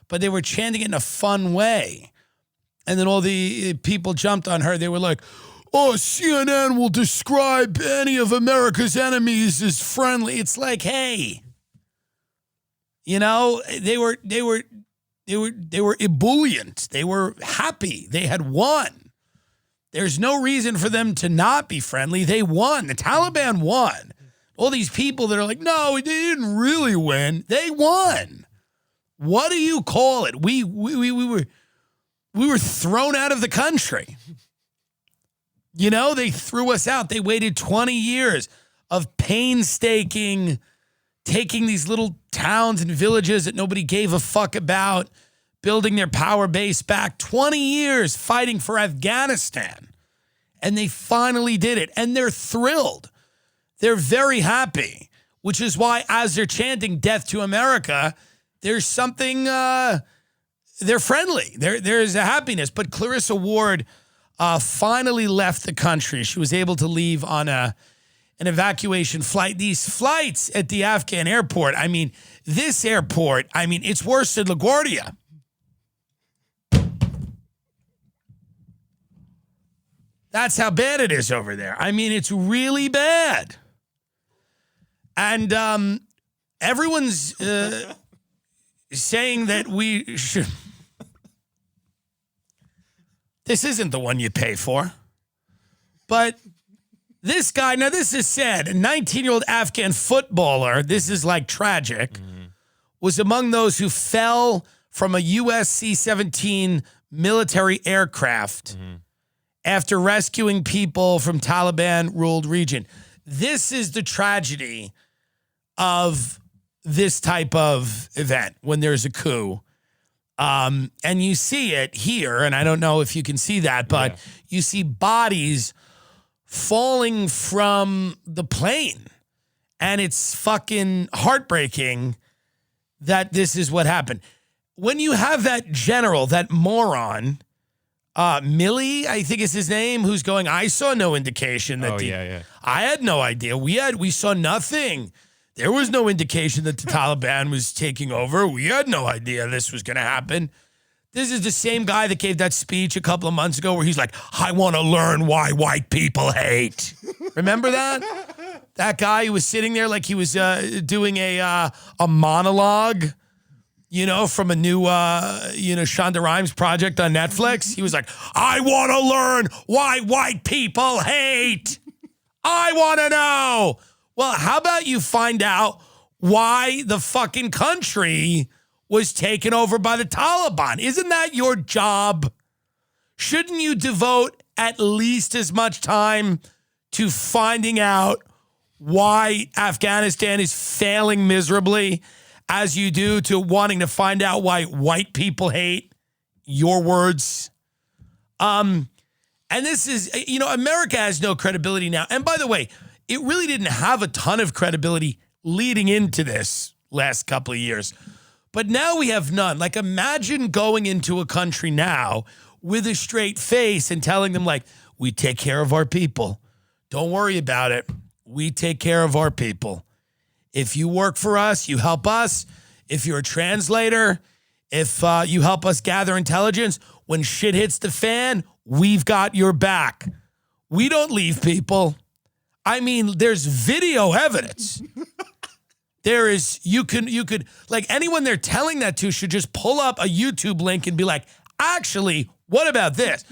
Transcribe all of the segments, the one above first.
but they were chanting it in a fun way. And then all the people jumped on her. They were like, oh, CNN will describe any of America's enemies as friendly. It's like, hey, you know, they were ebullient. They were happy. They had won. There's no reason for them to not be friendly. They won. The Taliban won. All these people that are like, no, they didn't really win. They won. What do you call it? We were thrown out of the country. You know, they threw us out. They waited 20 years of painstaking taking these little towns and villages that nobody gave a fuck about, building their power base back. 20 years fighting for Afghanistan. And they finally did it. And they're thrilled. They're very happy, which is why as they're chanting death to America, there's something, they're friendly. There's a happiness. But Clarissa Ward finally left the country. She was able to leave on an evacuation flight. These flights at the Afghan airport, I mean, this airport, I mean, it's worse than LaGuardia. That's how bad it is over there. I mean, it's really bad. And everyone's saying that we should... This isn't the one you pay for. But this guy, now this is sad, a 19-year-old Afghan footballer, this is like tragic, was among those who fell from a U.S. C-17 military aircraft after rescuing people from Taliban-ruled region. This is the tragedy of this type of event when there's a coup. And you see it here, and I don't know if you can see that, but you see bodies falling from the plane. And it's fucking heartbreaking that this is what happened. When you have that general, that moron, Milley, I think is his name, who's going, I saw no indication that I had no idea. We saw nothing. There was no indication that the Taliban was taking over. We had no idea this was going to happen. This is the same guy that gave that speech a couple of months ago where he's like, I want to learn why white people hate. Remember that? That guy who was sitting there like he was doing a monologue, you know, from a new, Shonda Rhimes project on Netflix. He was like, I want to learn why white people hate. I want to know. Well, how about you find out why the fucking country was taken over by the Taliban? Isn't that your job? Shouldn't you devote at least as much time to finding out why Afghanistan is failing miserably as you do to wanting to find out why white people hate? Your words. And this is, America has no credibility now. And by the way, it really didn't have a ton of credibility leading into this last couple of years. But now we have none. Like, imagine going into a country now with a straight face and telling them, like, we take care of our people. Don't worry about it. We take care of our people. If you work for us, you help us. If you're a translator, if you help us gather intelligence, when shit hits the fan, we've got your back. We don't leave people. I mean, there's video evidence. There is, you could, like, anyone they're telling that to should just pull up a YouTube link and be like, actually, what about this?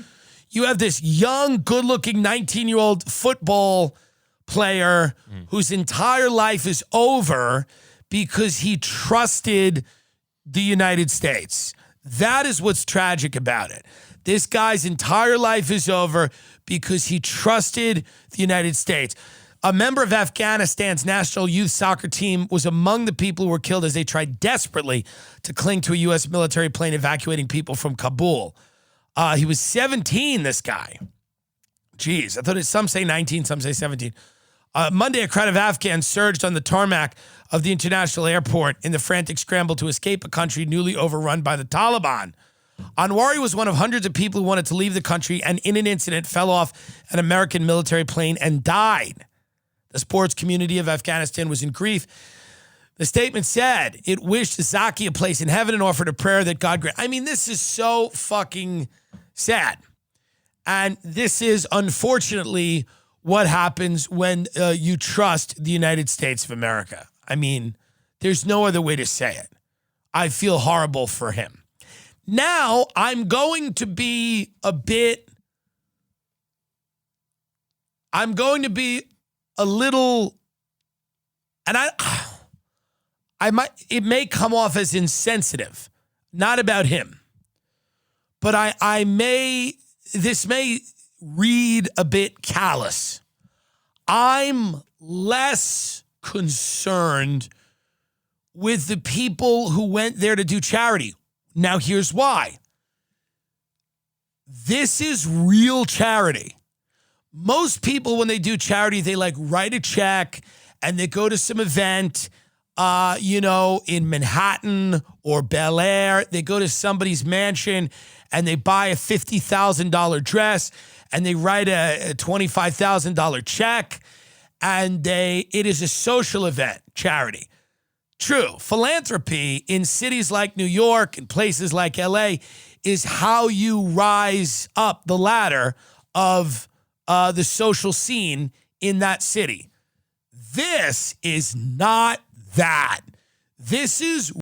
You have this young, good-looking 19-year-old football player whose entire life is over because he trusted the United States. That is what's tragic about it. This guy's entire life is over because he trusted the United States. A member of Afghanistan's national youth soccer team was among the people who were killed as they tried desperately to cling to a U.S. military plane evacuating people from Kabul. He was 17, this guy. Jeez, I thought some say 19, some say 17. Monday, a crowd of Afghans surged on the tarmac of the international airport in the frantic scramble to escape a country newly overrun by the Taliban. Anwari was one of hundreds of people who wanted to leave the country and in an incident fell off an American military plane and died. The sports community of Afghanistan was in grief. The statement said it wished Zaki a place in heaven and offered a prayer that God grant. I mean, this is so fucking sad. And this is unfortunately what happens when you trust the United States of America. I mean, there's no other way to say it. I feel horrible for him. Now, I'm going to be a little, and it may come off as insensitive, not about him, but this may read a bit callous. I'm less concerned with the people who went there to do charity. Now, here's why. This is real charity. Most people, when they do charity, they write a check and they go to some event, in Manhattan or Bel Air. They go to somebody's mansion and they buy a $50,000 dress and they write a $25,000 check, and it is a social event, charity. True, philanthropy in cities like New York and places like LA is how you rise up the ladder of the social scene in that city. This is not that. This is